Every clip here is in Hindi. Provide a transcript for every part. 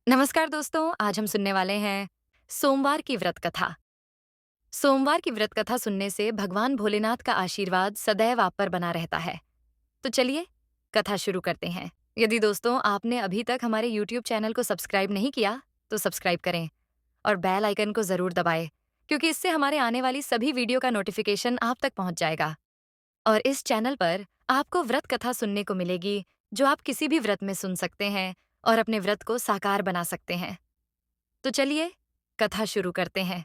नमस्कार दोस्तों, आज हम सुनने वाले हैं सोमवार की व्रत कथा। सोमवार की व्रत कथा सुनने से भगवान भोलेनाथ का आशीर्वाद सदैव आप पर बना रहता है। तो चलिए कथा शुरू करते हैं। यदि दोस्तों आपने अभी तक हमारे यूट्यूब चैनल को सब्सक्राइब नहीं किया, तो सब्सक्राइब करें और बेल आइकन को जरूर दबाएं, क्योंकि इससे हमारे आने वाली सभी वीडियो का नोटिफिकेशन आप तक पहुंच जाएगा। और इस चैनल पर आपको व्रत कथा सुनने को मिलेगी, जो आप किसी भी व्रत में सुन सकते हैं और अपने व्रत को साकार बना सकते हैं। तो चलिए कथा शुरू करते हैं।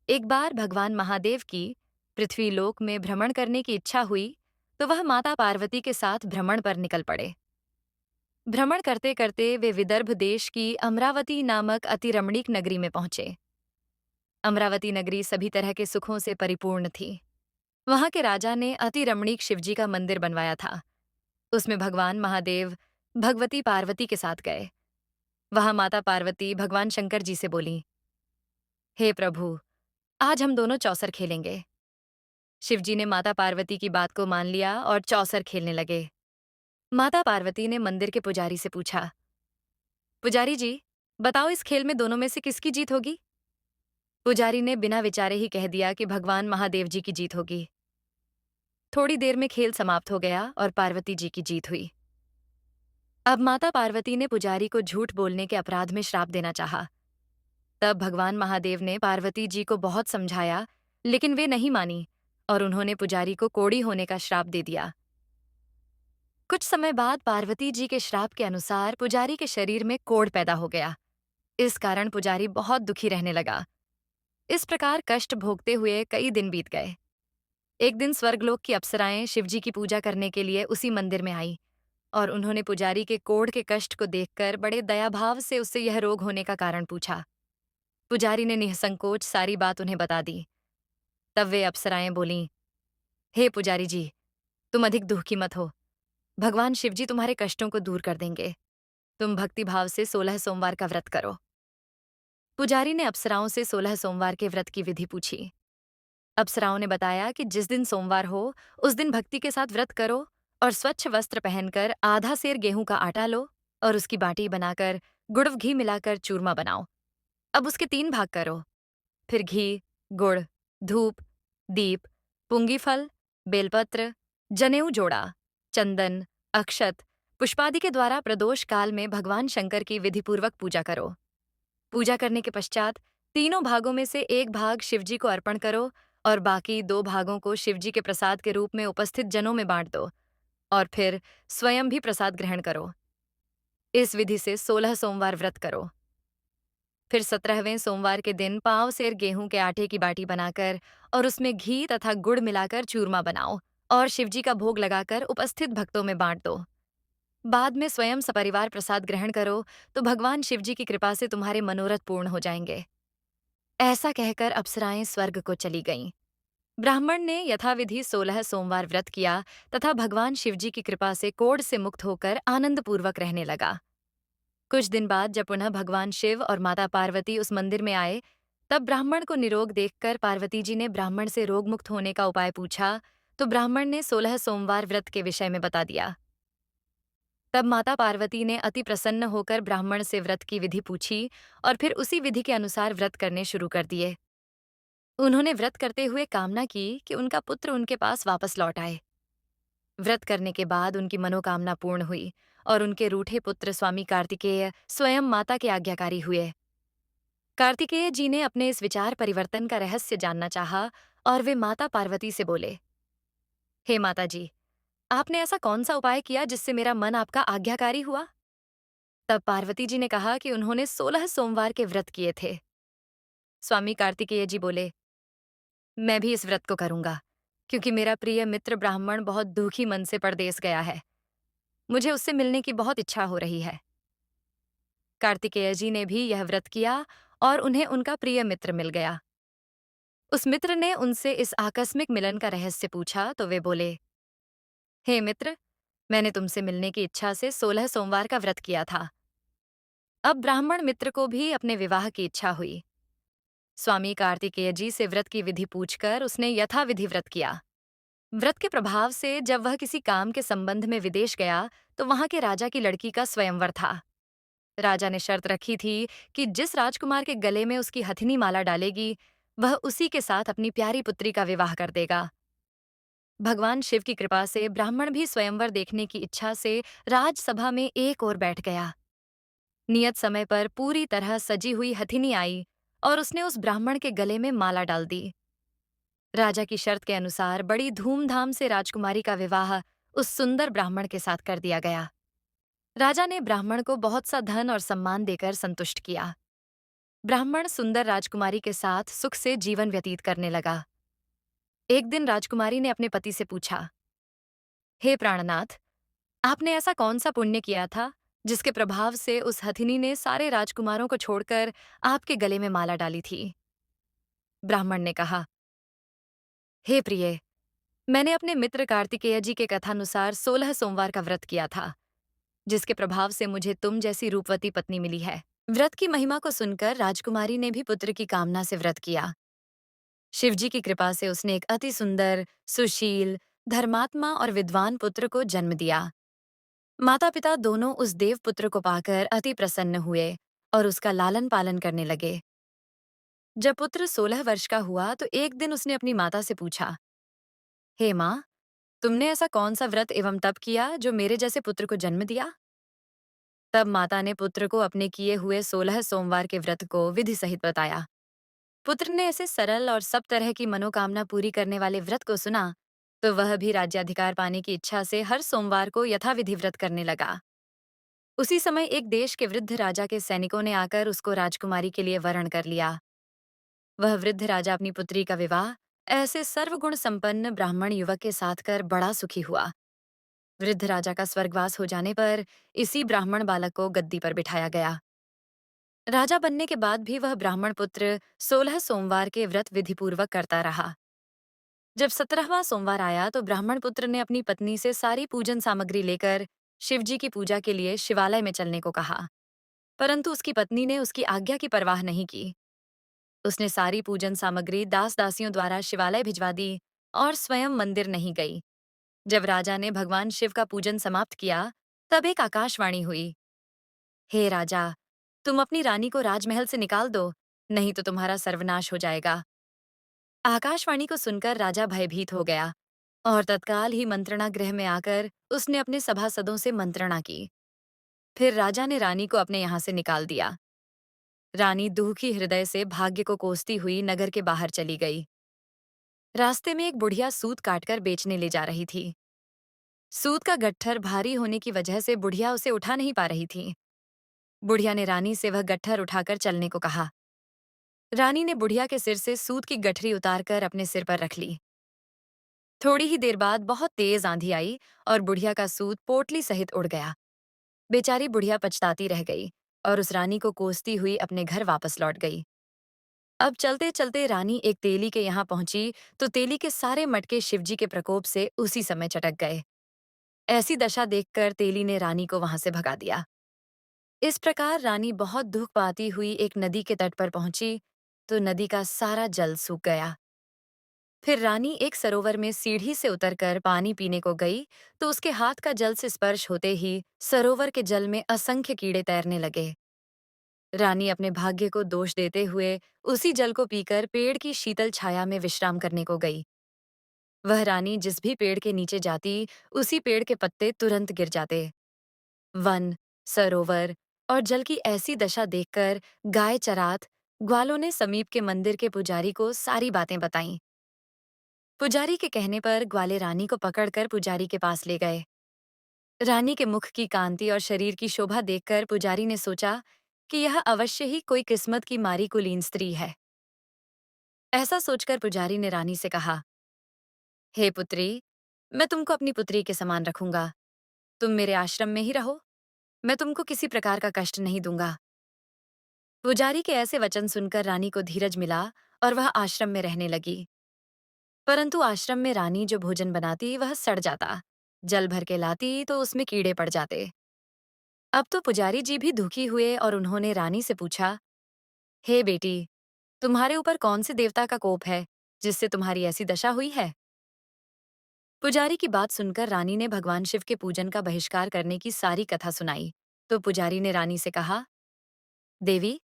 एक बार भगवान महादेव की पृथ्वी लोक में भ्रमण करने की इच्छा हुई, तो वह माता पार्वती के साथ भ्रमण पर निकल पड़े। भ्रमण करते करते वे विदर्भ देश की अमरावती नामक अति रमणीक नगरी में पहुंचे। अमरावती नगरी सभी तरह के सुखों से परिपूर्ण थी। वहां के राजा ने अति रमणीक शिवजी का मंदिर बनवाया था। उसमें भगवान महादेव भगवती पार्वती के साथ गए। वहां माता पार्वती भगवान शंकर जी से बोली, हे प्रभु, आज हम दोनों चौसर खेलेंगे। शिवजी ने माता पार्वती की बात को मान लिया और चौसर खेलने लगे। माता पार्वती ने मंदिर के पुजारी से पूछा, पुजारी जी, बताओ इस खेल में दोनों में से किसकी जीत होगी? पुजारी ने बिना विचारे ही कह दिया कि भगवान महादेव जी की जीत होगी। थोड़ी देर में खेल समाप्त हो गया और पार्वती जी की जीत हुई। अब माता पार्वती ने पुजारी को झूठ बोलने के अपराध में श्राप देना चाहा। तब भगवान महादेव ने पार्वती जी को बहुत समझाया, लेकिन वे नहीं मानी और उन्होंने पुजारी को कोढ़ी होने का श्राप दे दिया। कुछ समय बाद पार्वती जी के श्राप के अनुसार पुजारी के शरीर में कोढ़ पैदा हो गया। इस कारण पुजारी बहुत दुखी रहने लगा। इस प्रकार कष्ट भोगते हुए कई दिन बीत गए। एक दिन स्वर्गलोक की अप्सराएं शिवजी की पूजा करने के लिए उसी मंदिर में आई और उन्होंने पुजारी के कोढ़ के कष्ट को देखकर बड़े दयाभाव से उससे यह रोग होने का कारण पूछा। पुजारी ने निसंकोच सारी बात उन्हें बता दी। तब वे अप्सराएं बोलीं, हे पुजारी जी, तुम अधिक दुखी मत हो। भगवान शिवजी तुम्हारे कष्टों को दूर कर देंगे। तुम भक्ति भाव से 16 सोमवार का व्रत करो। पुजारी ने अप्सराओं से 16 सोमवार के व्रत की विधि पूछी। अप्सराओं ने बताया कि जिस दिन सोमवार हो, उस दिन भक्ति के साथ व्रत करो और स्वच्छ वस्त्र पहनकर आधा सेर गेहूं का आटा लो और उसकी बाटी बनाकर गुड़ घी मिलाकर चूरमा बनाओ। अब उसके 3 भाग करो। फिर घी, गुड़, धूप, दीप, पुंगी फल, बेलपत्र, जनेऊ जोड़ा, चंदन, अक्षत, पुष्पादि के द्वारा प्रदोष काल में भगवान शंकर की विधिपूर्वक पूजा करो। पूजा करने के पश्चात तीनों भागों में से एक भाग शिवजी को अर्पण करो और बाकी 2 भागों को शिवजी के प्रसाद के रूप में उपस्थित जनों में बांट दो और फिर स्वयं भी प्रसाद ग्रहण करो। इस विधि से 16 सोमवार व्रत करो। फिर 17वें सोमवार के दिन पाव सेर गेहूं के आटे की बाटी बनाकर और उसमें घी तथा गुड़ मिलाकर चूरमा बनाओ और शिवजी का भोग लगाकर उपस्थित भक्तों में बांट दो। बाद में स्वयं सपरिवार प्रसाद ग्रहण करो, तो भगवान शिवजी की कृपा से तुम्हारे मनोरथ पूर्ण हो जाएंगे। ऐसा कहकर अप्सराएं स्वर्ग को चली गईं। ब्राह्मण ने यथाविधि 16 सोमवार व्रत किया तथा भगवान शिवजी की कृपा से कोढ़ से मुक्त होकर आनंदपूर्वक रहने लगा। कुछ दिन बाद जब पुनः भगवान शिव और माता पार्वती उस मंदिर में आए, तब ब्राह्मण को निरोग देखकर पार्वती जी ने ब्राह्मण से रोग मुक्त होने का उपाय पूछा, तो ब्राह्मण ने 16 सोमवार व्रत के विषय में बता दिया। तब माता पार्वती ने अति प्रसन्न होकर ब्राह्मण से व्रत की विधि पूछी और फिर उसी विधि के अनुसार व्रत करने शुरू कर दिए। उन्होंने व्रत करते हुए कामना की कि उनका पुत्र उनके पास वापस लौट आए। व्रत करने के बाद उनकी मनोकामना पूर्ण हुई और उनके रूठे पुत्र स्वामी कार्तिकेय स्वयं माता के आज्ञाकारी हुए। कार्तिकेय जी ने अपने इस विचार परिवर्तन का रहस्य जानना चाहा और वे माता पार्वती से बोले, हे माता जी, आपने ऐसा कौन सा उपाय किया जिससे मेरा मन आपका आज्ञाकारी हुआ? तब पार्वती जी ने कहा कि उन्होंने 16 सोमवार के व्रत किए थे। स्वामी कार्तिकेय जी बोले, मैं भी इस व्रत को करूंगा, क्योंकि मेरा प्रिय मित्र ब्राह्मण बहुत दुखी मन से परदेस गया है। मुझे उससे मिलने की बहुत इच्छा हो रही है। कार्तिकेय जी ने भी यह व्रत किया और उन्हें उनका प्रिय मित्र मिल गया। उस मित्र ने उनसे इस आकस्मिक मिलन का रहस्य पूछा, तो वे बोले, हे मित्र, मैंने तुमसे मिलने की इच्छा से 16 सोमवार का व्रत किया था। अब ब्राह्मण मित्र को भी अपने विवाह की इच्छा हुई। स्वामी कार्तिकेय जी से व्रत की विधि पूछकर उसने यथाविधि व्रत किया। व्रत के प्रभाव से जब वह किसी काम के संबंध में विदेश गया, तो वहां के राजा की लड़की का स्वयंवर था। राजा ने शर्त रखी थी कि जिस राजकुमार के गले में उसकी हथिनी माला डालेगी, वह उसी के साथ अपनी प्यारी पुत्री का विवाह कर देगा। भगवान शिव की कृपा से ब्राह्मण भी स्वयंवर देखने की इच्छा से राजसभा में एक ओर बैठ गया। नियत समय पर पूरी तरह सजी हुई हथिनी आई और उसने उस ब्राह्मण के गले में माला डाल दी। राजा की शर्त के अनुसार बड़ी धूमधाम से राजकुमारी का विवाह उस सुंदर ब्राह्मण के साथ कर दिया गया। राजा ने ब्राह्मण को बहुत सा धन और सम्मान देकर संतुष्ट किया। ब्राह्मण सुंदर राजकुमारी के साथ सुख से जीवन व्यतीत करने लगा। एक दिन राजकुमारी ने अपने पति से पूछा, हे प्राणनाथ, आपने ऐसा कौन सा पुण्य किया था जिसके प्रभाव से उस हथिनी ने सारे राजकुमारों को छोड़कर आपके गले में माला डाली थी? ब्राह्मण ने कहा, हे प्रिय, मैंने अपने मित्र कार्तिकेय जी के कथानुसार 16 सोमवार का व्रत किया था, जिसके प्रभाव से मुझे तुम जैसी रूपवती पत्नी मिली है। व्रत की महिमा को सुनकर राजकुमारी ने भी पुत्र की कामना से व्रत किया। शिवजी की कृपा से उसने एक अति सुंदर, सुशील, धर्मात्मा और विद्वान पुत्र को जन्म दिया। माता पिता दोनों उस देव पुत्र को पाकर अति प्रसन्न हुए और उसका लालन पालन करने लगे। जब पुत्र 16 वर्ष का हुआ तो एक दिन उसने अपनी माता से पूछा, हे माँ, तुमने ऐसा कौन सा व्रत एवं तप किया जो मेरे जैसे पुत्र को जन्म दिया? तब माता ने पुत्र को अपने किए हुए 16 सोमवार के व्रत को विधि सहित बताया। पुत्र ने ऐसे सरल और सब तरह की मनोकामना पूरी करने वाले व्रत को सुना तो वह भी राज्याधिकार पाने की इच्छा से हर सोमवार को यथाविधि व्रत करने लगा। उसी समय एक देश के वृद्ध राजा के सैनिकों ने आकर उसको राजकुमारी के लिए वरण कर लिया। वह वृद्ध राजा अपनी पुत्री का विवाह ऐसे सर्वगुण संपन्न ब्राह्मण युवक के साथ कर बड़ा सुखी हुआ। वृद्ध राजा का स्वर्गवास हो जाने पर इसी ब्राह्मण बालक को गद्दी पर बिठाया गया। राजा बनने के बाद भी वह ब्राह्मण पुत्र 16 सोमवार के व्रत विधिपूर्वक करता रहा। जब 17वां सोमवार आया तो ब्राह्मण पुत्र ने अपनी पत्नी से सारी पूजन सामग्री लेकर शिवजी की पूजा के लिए शिवालय में चलने को कहा, परंतु उसकी पत्नी ने उसकी आज्ञा की परवाह नहीं की। उसने सारी पूजन सामग्री दास दासियों द्वारा शिवालय भिजवा दी और स्वयं मंदिर नहीं गई। जब राजा ने भगवान शिव का पूजन समाप्त किया, तब एक आकाशवाणी हुई, हे राजा, तुम अपनी रानी को राजमहल से निकाल दो, नहीं तो तुम्हारा सर्वनाश हो जाएगा। आकाशवाणी को सुनकर राजा भयभीत हो गया और तत्काल ही मंत्रणा गृह में आकर उसने अपने सभासदों से मंत्रणा की। फिर राजा ने रानी को अपने यहाँ से निकाल दिया। रानी दुखी हृदय से भाग्य को कोसती हुई नगर के बाहर चली गई। रास्ते में एक बुढ़िया सूत काटकर बेचने ले जा रही थी। सूत का गट्ठर भारी होने की वजह से बुढ़िया उसे उठा नहीं पा रही थी। बुढ़िया ने रानी से वह गट्ठर उठाकर चलने को कहा। रानी ने बुढ़िया के सिर से सूत की गठरी उतारकर अपने सिर पर रख ली। थोड़ी ही देर बाद बहुत तेज आंधी आई और बुढ़िया का सूत पोटली सहित उड़ गया। बेचारी बुढ़िया पछताती रह गई और उस रानी को कोसती हुई अपने घर वापस लौट गई। अब चलते चलते रानी एक तेली के यहाँ पहुंची तो तेली के सारे मटके शिवजी के प्रकोप से उसी समय चटक गए। ऐसी दशा देखकर तेली ने रानी को वहां से भगा दिया। इस प्रकार रानी बहुत दुख पाती हुई एक नदी के तट पर पहुंची तो नदी का सारा जल सूख गया। फिर रानी एक सरोवर में सीढ़ी से उतरकर पानी पीने को गई तो उसके हाथ का जल से स्पर्श होते ही सरोवर के जल में असंख्य कीड़े तैरने लगे। रानी अपने भाग्य को दोष देते हुए उसी जल को पीकर पेड़ की शीतल छाया में विश्राम करने को गई। वह रानी जिस भी पेड़ के नीचे जाती उसी पेड़ के पत्ते तुरंत गिर जाते। वन, सरोवर और जल की ऐसी दशा देखकर गाय चरात ग्वालों ने समीप के मंदिर के पुजारी को सारी बातें बताईं। पुजारी के कहने पर ग्वाले रानी को पकड़कर पुजारी के पास ले गए। रानी के मुख की कांति और शरीर की शोभा देखकर पुजारी ने सोचा कि यह अवश्य ही कोई किस्मत की मारी कुलीन स्त्री है। ऐसा सोचकर पुजारी ने रानी से कहा, हे पुत्री, मैं तुमको अपनी पुत्री के समान रखूंगा। तुम मेरे आश्रम में ही रहो, मैं तुमको किसी प्रकार का कष्ट नहीं दूंगा। पुजारी के ऐसे वचन सुनकर रानी को धीरज मिला और वह आश्रम में रहने लगी। परंतु आश्रम में रानी जो भोजन बनाती वह सड़ जाता, जल भर के लाती तो उसमें कीड़े पड़ जाते। अब तो पुजारी जी भी दुखी हुए और उन्होंने रानी से पूछा, हे बेटी, तुम्हारे ऊपर कौन से देवता का कोप है जिससे तुम्हारी ऐसी दशा हुई है? पुजारी की बात सुनकर रानी ने भगवान शिव के पूजन का बहिष्कार करने की सारी कथा सुनाई। तो पुजारी ने रानी से कहा, देवी,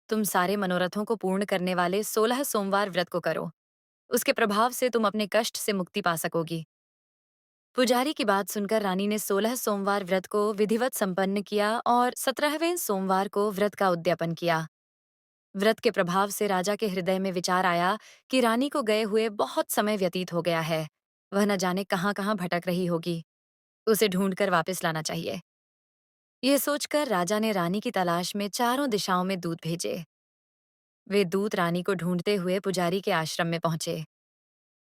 तुम सारे मनोरथों को पूर्ण करने वाले 16 सोमवार व्रत को करो। उसके प्रभाव से तुम अपने कष्ट से मुक्ति पा सकोगी। पुजारी की बात सुनकर रानी ने 16 सोमवार व्रत को विधिवत संपन्न किया और 17वें सोमवार को व्रत का उद्यापन किया। व्रत के प्रभाव से राजा के हृदय में विचार आया कि रानी को गए हुए बहुत समय व्यतीत हो गया है। वह न जाने कहाँ कहाँ भटक रही होगी। उसे ढूंढकर वापस लाना चाहिए। यह सोचकर राजा ने रानी की तलाश में चारों दिशाओं में दूत भेजे। वे दूत रानी को ढूंढते हुए पुजारी के आश्रम में पहुंचे।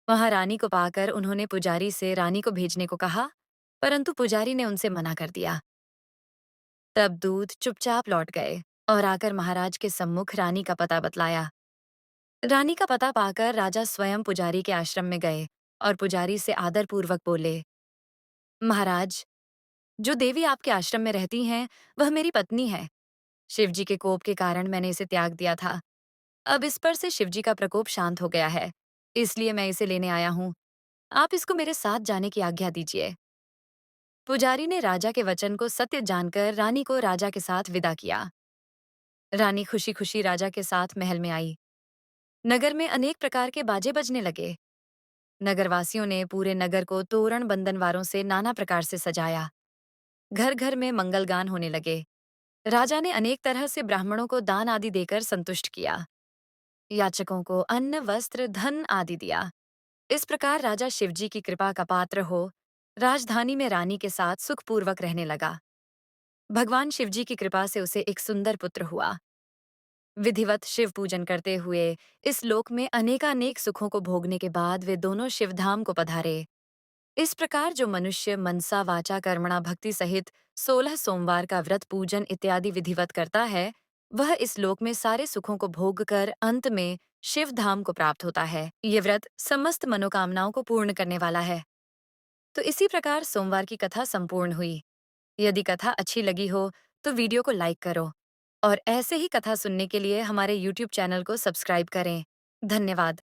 वहां रानी को पाकर उन्होंने पुजारी से रानी को भेजने को कहा, परंतु पुजारी ने उनसे मना कर दिया। तब दूत चुपचाप लौट गए और आकर महाराज के सम्मुख रानी का पता बतलाया। रानी का पता पाकर राजा स्वयं पुजारी के आश्रम में गए और पुजारी से आदरपूर्वक बोले, महाराज, जो देवी आपके आश्रम में रहती हैं, वह मेरी पत्नी है। शिवजी के कोप के कारण मैंने इसे त्याग दिया था। अब इस पर से शिवजी का प्रकोप शांत हो गया है, इसलिए मैं इसे लेने आया हूँ। आप इसको मेरे साथ जाने की आज्ञा दीजिए। पुजारी ने राजा के वचन को सत्य जानकर रानी को राजा के साथ विदा किया। रानी खुशी खुशी राजा के साथ महल में आई। नगर में अनेक प्रकार के बाजे बजने लगे। नगरवासियों ने पूरे नगर को तोरण बंधनवारों से नाना प्रकार से सजाया। घर घर में मंगलगान होने लगे। राजा ने अनेक तरह से ब्राह्मणों को दान आदि देकर संतुष्ट किया। याचकों को अन्न वस्त्र धन आदि दिया। इस प्रकार राजा शिवजी की कृपा का पात्र हो राजधानी में रानी के साथ सुखपूर्वक रहने लगा। भगवान शिवजी की कृपा से उसे एक सुंदर पुत्र हुआ। विधिवत शिव पूजन करते हुए इस लोक में अनेकानेक सुखों को भोगने के बाद वे दोनों शिवधाम को पधारे। इस प्रकार जो मनुष्य मनसा वाचा कर्मणा भक्ति सहित 16 सोमवार का व्रत पूजन इत्यादि विधिवत करता है, वह इस लोक में सारे सुखों को भोग कर अंत में शिव धाम को प्राप्त होता है। ये व्रत समस्त मनोकामनाओं को पूर्ण करने वाला है। तो इसी प्रकार सोमवार की कथा संपूर्ण हुई। यदि कथा अच्छी लगी हो तो वीडियो को लाइक करो और ऐसे ही कथा सुनने के लिए हमारे YouTube चैनल को सब्सक्राइब करें। धन्यवाद।